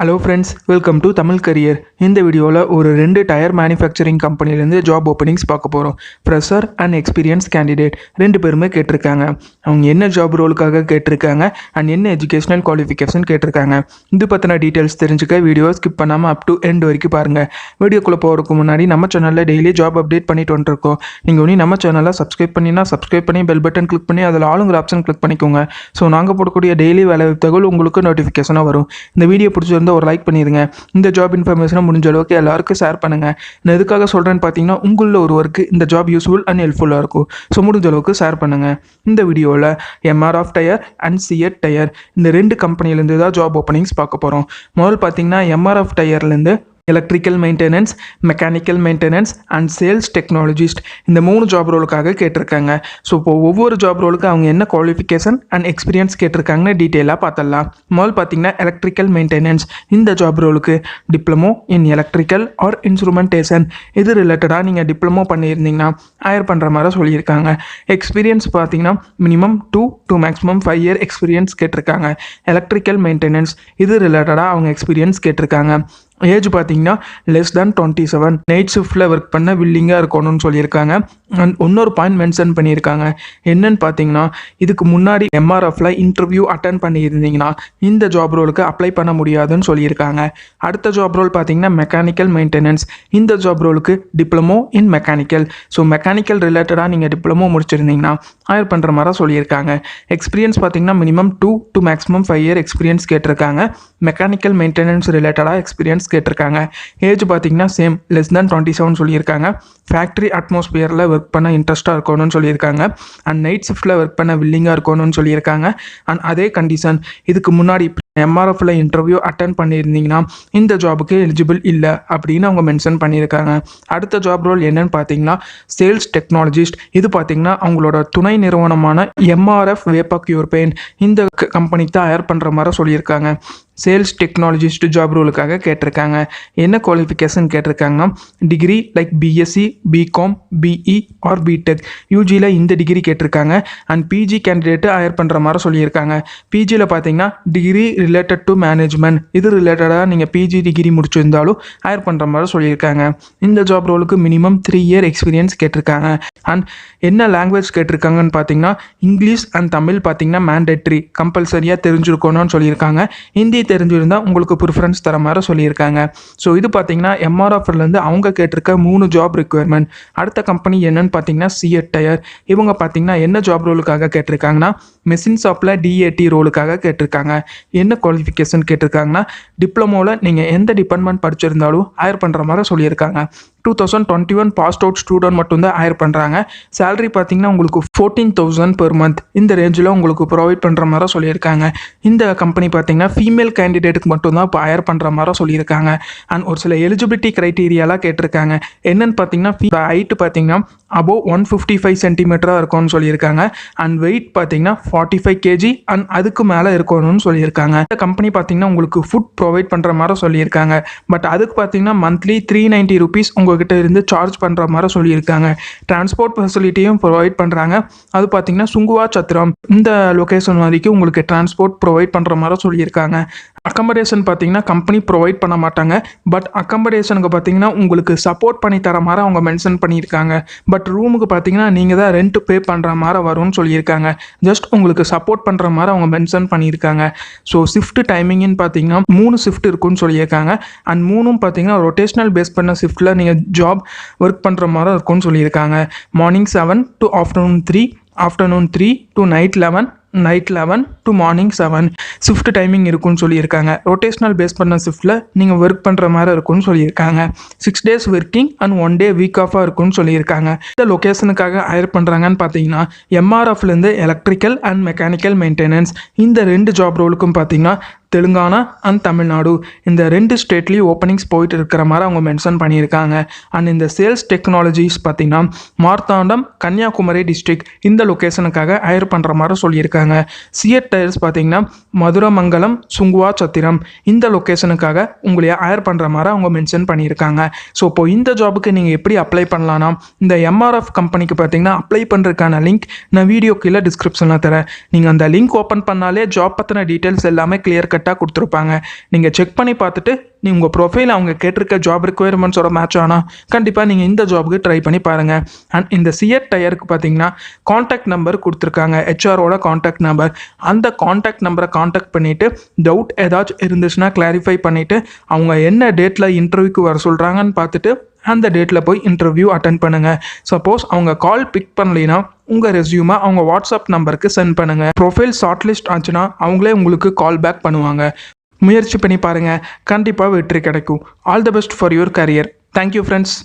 Hello friends, welcome to Tamil career. இந்த வீடியோவில் ஒரு 2 டயர் மேனுஃபேக்சரிங் கம்பெனிலேருந்து ஜாப் ஓப்பனிங்ஸ் பார்க்க போகிறோம். ஃப்ரெஷர் அண்ட் எக்ஸ்பீரியன்ஸ் கேண்டிடேட் 2 பேருமே கேட்டிருக்காங்க. அவங்க என்ன ஜாப் ரோலுக்காக கேட்டிருக்காங்க அண்ட் என்ன எஜுகேஷனல் குவாலிஃபிகேஷன் கேட்டிருக்காங்க. இது பற்றின டீட்டெயில்ஸ் தெரிஞ்சுக்க வீடியோ ஸ்கிப் பண்ணாமல் அப் டு எண்ட் வரைக்கும் பாருங்கள். வீடியோக்குள்ளே போகிறதுக்கு முன்னாடி நம்ம சேனலில் டெய்லி ஜாப் அப்டேட் பண்ணிட்டு வந்துருக்கோம். நீங்கள் ஒன்று நம்ம சேனலை சப்ஸ்கிரைப் பண்ணி பெல் பட்டன் கிளிக் பண்ணி அதில் ஆளுங்கிற ஆப்ஷன் கிளிக் பண்ணிக்கோங்க. ஸோ நாங்கள் போடக்கூடிய டெய்லி வேலை தகவல் உங்களுக்கு நோட்டிஃபிகேஷனாக வரும். இந்த வீடியோ பிடிச்சிருந்தா ஒரு லைக் பண்ணிடுங்க. இந்த ஜாப் இன்ஃபர்மேஷனை முடிஞ்ச அளவுக்கு எல்லாருக்கும் ஷேர் பண்ணுங்கள். நான் எதுக்காக சொல்கிறேன்னு பார்த்தீங்கன்னா, உங்களில் ஒருவருக்கு இந்த ஜாப் யூஸ்ஃபுல் அண்ட் ஹெல்ப்ஃபுல்லாக இருக்கும். ஸோ முடிஞ்ச அளவுக்கு ஷேர் பண்ணுங்கள். இந்த வீடியோவில் MRF tyre and CEAT tyre இந்த 2 கம்பெனிலேருந்து தான் ஜாப் ஓப்பனிங்ஸ் பார்க்க போகிறோம். முதல் பார்த்தீங்கன்னா MRF டயர்லேருந்து electrical maintenance, mechanical maintenance and sales technologist இந்த 3 ஜாப் ரோலுக்காக கேட்டிருக்காங்க. ஸோ இப்போ ஒவ்வொரு ஜாப் ரோலுக்கு அவங்க என்ன குவாலிஃபிகேஷன் அண்ட் எக்ஸ்பீரியன்ஸ் கேட்டிருக்காங்கன்னு டீட்டெயிலாக பார்த்துடலாம். முதல் பார்த்தீங்கன்னா எலக்ட்ரிக்கல் மெயின்டெனன்ஸ். இந்த ஜாப் ரோலுக்கு diploma in electrical or instrumentation இது ரிலேட்டடாக நீங்கள் டிப்ளமோ பண்ணியிருந்தீங்கன்னா ஹையர் பண்ணுற மாதிரி சொல்லியிருக்காங்க. எக்ஸ்பீரியன்ஸ் பார்த்தீங்கன்னா minimum 2 to maximum 5 year experience கேட்டிருக்காங்க. எலக்ட்ரிக்கல் மெயின்டெனன்ஸ் இது ரிலேட்டடாக அவங்க எக்ஸ்பீரியன்ஸ் கேட்டிருக்காங்க. ஏஜ் பார்த்தீங்கன்னா லெஸ் தேன் 27, நைட் ஷிஃப்டில் ஒர்க் பண்ண வில்லிங்காக இருக்கணும்னு சொல்லியிருக்காங்க. அண்ட் இன்னொரு பாயிண்ட் மென்ஷன் பண்ணியிருக்காங்க. என்னன்னு பார்த்தீங்கன்னா, இதுக்கு முன்னாடி MRFல இன்டர்வியூ அட்டன் பண்ணியிருந்தீங்கன்னா இந்த ஜாப் ரோலுக்கு அப்ளை பண்ண முடியாதுன்னு சொல்லியிருக்காங்க. அடுத்த ஜாப் ரோல் பார்த்தீங்கன்னா மெக்கானிக்கல் மெயின்டெனன்ஸ். இந்த ஜாப் ரோலுக்கு diploma in mechanical. So mechanical ரிலேட்டடாக நீங்கள் டிப்ளமோ முடிச்சிருந்தீங்கன்னா ஹையர் பண்ணுற மாதிரி சொல்லியிருக்காங்க. எக்ஸ்பீரியன்ஸ் பார்த்தீங்கன்னா minimum 2 to maximum 5 year experience கேட்டிருக்காங்க. மெக்கானிக்கல் மெயின்டெனன்ஸ் ரிலேட்டடாக எக்ஸ்பீரியன்ஸ் கேட்டிருக்காங்க. ஏஜ் பார்த்தீங்கன்னா சேம் லெஸ் தேன் 27 சொல்லியிருக்காங்க. ஃபேக்ட்ரி அட்மாஸ்பியரில் ஒர்க் பண்ண இன்ட்ரெஸ்ட்டாக இருக்கணும்னு சொல்லியிருக்காங்க. அண்ட் நைட் ஷிஃப்ட்டில் ஒர்க் பண்ண வில்லிங்காக இருக்கணும்னு சொல்லியிருக்காங்க. அண்ட் அதே கண்டிஷன் இதுக்கு முன்னாடி MRFல இன்டர்வியூ அட்டன் பண்ணியிருந்தீங்கன்னா இந்த ஜாபுக்கு எலிஜிபிள் இல்லை அப்படின்னு அவங்க மென்ஷன் பண்ணியிருக்காங்க. அடுத்த ஜாப் ரோல் என்னன்னு பார்த்தீங்கன்னா சேல்ஸ் டெக்னாலஜிஸ்ட். இது பார்த்தீங்கன்னா அவங்களோட துணை நிறுவனமான MRF வேப்பாக்யூர் பெயின் இந்த கம்பெனிக்கு தான் ஹையர் பண்ணுற மாதிரி சொல்லியிருக்காங்க. சேல்ஸ் டெக்னாலஜிஸ்ட் ஜாப் ரோலுக்காக கேட்டிருக்காங்க. என்ன குவாலிஃபிகேஷன் கேட்டிருக்காங்கன்னா degree like BSc, BCom, BE or BTech யூஜியில் இந்த டிகிரி கேட்டிருக்காங்க. அண்ட் PG கேண்டிடேட்டு ஹையர் பண்ணுற மாதிரி சொல்லியிருக்காங்க. PGயில் பார்த்தீங்கன்னா டிகிரி ரிலேட்டட் டு மேனேஜ்மெண்ட் இது ரிலேட்டடாக நீங்கள் PG டிகிரி முடிச்சிருந்தாலும் ஹையர் பண்ணுற மாதிரி சொல்லியிருக்காங்க. இந்த ஜாப் ரோலுக்கு மினிமம் 3 இயர் எக்ஸ்பீரியன்ஸ் கேட்டிருக்காங்க. அண்ட் என்ன லாங்குவேஜ் கேட்டிருக்காங்கன்னு பார்த்தீங்கன்னா இங்கிலீஷ் அண்ட் தமிழ் பார்த்தீங்கன்னா மேண்டேட்ரி கம்பல்சரியாக தெரிஞ்சிருக்கணும்னு சொல்லியிருக்காங்க. ஹிந்தி தெரிஞ்சிருந்தால் உங்களுக்கு ப்ரிஃபரன்ஸ் தர மாதிரி சொல்லியிருக்காங்க. ஸோ இது பார்த்தீங்கன்னா MRFலேருந்து அவங்க கேட்டிருக்க 3 ஜாப் ரிக்வயர்மெண்ட். அடுத்த கம்பெனி என்னன்னு பார்த்தீங்கன்னா CEAT டயர். இவங்க பார்த்தீங்கன்னா என்ன ஜாப் ரோலுக்காக கேட்டிருக்காங்கன்னா மெஷின் ஷாப்பில் DAT ரோலுக்காக கேட்டிருக்காங்க. என்ன குவாலிஃபிகேஷன் கேட்டிருக்காங்கன்னா டிப்ளமோவில் நீங்கள் எந்த டிபார்ட்மெண்ட் படிச்சிருந்தாலும் ஹையர் பண்ணுற மாதிரி சொல்லியிருக்காங்க. 2021 பாஸ்ட் அவுட் ஸ்டூடெண்ட் மட்டும்தான் ஹையர் பண்ணுறாங்க. சேலரி பார்த்தீங்கன்னா உங்களுக்கு 14,000 per month இந்த ரேஞ்சில் உங்களுக்கு ப்ரொவைட் பண்ணுற மாதிரி சொல்லியிருக்காங்க. இந்த கம்பெனி பார்த்தீங்கன்னா ஃபீமேல் கேண்டிடேட்டுக்கு மட்டும்தான் இப்போ ஹையர் பண்ணுற மாதிரி சொல்லியிருக்காங்க. அண்ட் ஒரு சில எலிஜிபிலிட்டி க்ரைட்டீரியாலாம் கேட்டிருக்காங்க. என்னென்னு பார்த்தீங்கன்னா ஹைட்டு பார்த்தீங்கன்னா அபோவ் 155 சென்டிமீட்டராக இருக்கும்னு சொல்லியிருக்காங்க. அண்ட் வெயிட் பார்த்தீங்கன்னா 45 kg அண்ட் அதுக்கு மேலே இருக்கணும்னு சொல்லியிருக்காங்க. இந்த கம்பெனி பார்த்தீங்கன்னா உங்களுக்கு ஃபுட் ப்ரொவைட் பண்ணுற மாதிரி சொல்லியிருக்காங்க. பட் அதுக்கு பார்த்தீங்கன்னா மந்த்லி 390 rupees உங்ககிட்ட இருந்து சார்ஜ் பண்ணுற மாதிரி சொல்லியிருக்காங்க. டிரான்ஸ்போர்ட் ஃபெசிலிட்டியும் ப்ரொவைட் பண்ணுறாங்க. அது பார்த்தீங்கன்னா சுங்குவா சத்திரம் இந்த லொக்கேஷன் வரைக்கும் உங்களுக்கு டிரான்ஸ்போர்ட் ப்ரொவைட் பண்ணுற மாதிரி சொல்லியிருக்காங்க. அக்கமடேஷன் பார்த்தீங்கன்னா கம்பெனி ப்ரொவைட் பண்ண மாட்டாங்க. பட் அக்கமடேஷனுக்கு பார்த்தீங்கன்னா உங்களுக்கு சப்போர்ட் பண்ணி தர மாதிரி அவங்க மென்ஷன் பண்ணியிருக்காங்க. பட் ரூமுக்கு பார்த்தீங்கன்னா நீங்கள் தான் ரெண்ட் பே பண்ணுற மாதிரி வரும்னு சொல்லியிருக்காங்க. ஜஸ்ட் உங்களுக்கு சப்போர்ட் பண்ணுற மாதிரி அவங்க மென்ஷன் பண்ணியிருக்காங்க. ஸோ ஷிஃப்ட் டைமிங்னு பார்த்தீங்கன்னா 3 ஷிஃப்ட் இருக்குன்னு சொல்லியிருக்காங்க. அண்ட் 3ம் பார்த்தீங்கன்னா ரொட்டேஷனல் பேஸ் பண்ண ஷிஃப்ட்டில் நீங்கள் ஜாப் ஒர்க் பண்ணுற மாதிரி இருக்கும்னு சொல்லியிருக்காங்க. Morning 7 to afternoon 3, afternoon 3 to night 11, night 11 to morning 7 shift timing இருக்குன்னு சொல்லியிருக்காங்க. ரொட்டேஷனல் பேஸ் பண்ண ஷிஃப்ட்டில் நீங்கள் ஒர்க் பண்ணுற மாதிரி இருக்குன்னு சொல்லியிருக்காங்க. 6 days working and 1 day week ஆஃபாக இருக்குன்னு சொல்லியிருக்காங்க. இந்த லொக்கேஷனுக்காக ஹையர் பண்ணுறாங்கன்னு பார்த்தீங்கன்னா MRFலேருந்து எலக்ட்ரிக்கல் அண்ட் மெக்கானிக்கல் மெயின்டெனன்ஸ் இந்த 2 ஜாப் ரோலுக்கும் பார்த்தீங்கன்னா தெலுங்கானா அண்ட் தமிழ்நாடு இந்த 2 ஸ்டேட்லேயும் ஓப்பனிங்ஸ் போயிட்டு இருக்கிற மாதிரி அவங்க மென்ஷன் பண்ணியிருக்காங்க. அண்ட் இந்த சேல்ஸ் டெக்னாலஜிஸ் பார்த்தீங்கன்னா மார்த்தாண்டம், கன்னியாகுமரி டிஸ்ட்ரிக்ட் இந்த லொக்கேஷனுக்காக ஹையர் பண்ணுற மாதிரி சொல்லியிருக்காங்க. CEAT டயர்ஸ் பார்த்தீங்கன்னா மதுரமங்கலம், சுங்குவா சத்திரம் இந்த லொக்கேஷனுக்காக உங்களைய ஹையர் பண்ணுற மாதிரி அவங்க மென்ஷன் பண்ணியிருக்காங்க. ஸோ இப்போ இந்த ஜாபுக்கு நீங்கள் எப்படி அப்ளை பண்ணலான்னா இந்த MRF கம்பெனிக்கு பார்த்தீங்கன்னா அப்ளை பண்ணுறதுக்கான லிங்க் நான் வீடியோ கீழே டிஸ்கிரிப்ஷனில் தரேன். நீங்கள் அந்த லிங்க் ஓப்பன் பண்ணாலே ஜாப் பற்றின டீட்டெயில்ஸ் எல்லாமே கிளியர் செட்டாக கொடுத்துருப்பாங்க. நீங்கள் செக் பண்ணி பார்த்துட்டு உங்கள் ப்ரொஃபைல் அவங்க கேட்டிருக்க ஜாப் ரிக்குயர்மெண்ட்ஸோட மேட்ச் ஆனால் கண்டிப்பாக நீங்கள் இந்த ஜாபுக்கு ட்ரை பண்ணி பாருங்கள். அண்ட் இந்த CEAT டயருக்கு பார்த்தீங்கன்னா காண்டாக்ட் நம்பர் கொடுத்துருக்காங்க, ஹெச்ஆரோட காண்டாக்ட் நம்பர். அந்த காண்டாக்ட் நம்பரை காண்டாக்ட் பண்ணிவிட்டு டவுட் ஏதாச்சும் இருந்துச்சுன்னா கிளாரிஃபை பண்ணிவிட்டு அவங்க என்ன டேட்டில் இன்டர்வியூக்கு வர சொல்கிறாங்கன்னு பார்த்துட்டு அந்த டேட்டில் போய் இன்டர்வியூ அட்டென்ட் பண்ணுங்கள். சப்போஸ் அவங்க கால் பிக் பண்ணலைன்னா உங்கள் ரெஸ்யூமை அவங்க வாட்ஸ்அப் நம்பருக்கு சென்ட் பண்ணுங்கள். ப்ரொஃபைல் ஷார்ட் லிஸ்ட் ஆச்சுன்னா அவங்களே உங்களுக்கு கால் பேக் பண்ணுவாங்க. முயற்சி பண்ணி பாருங்கள், கண்டிப்பாக வெற்றி கிடைக்கும். All the best for your career. Thank you friends.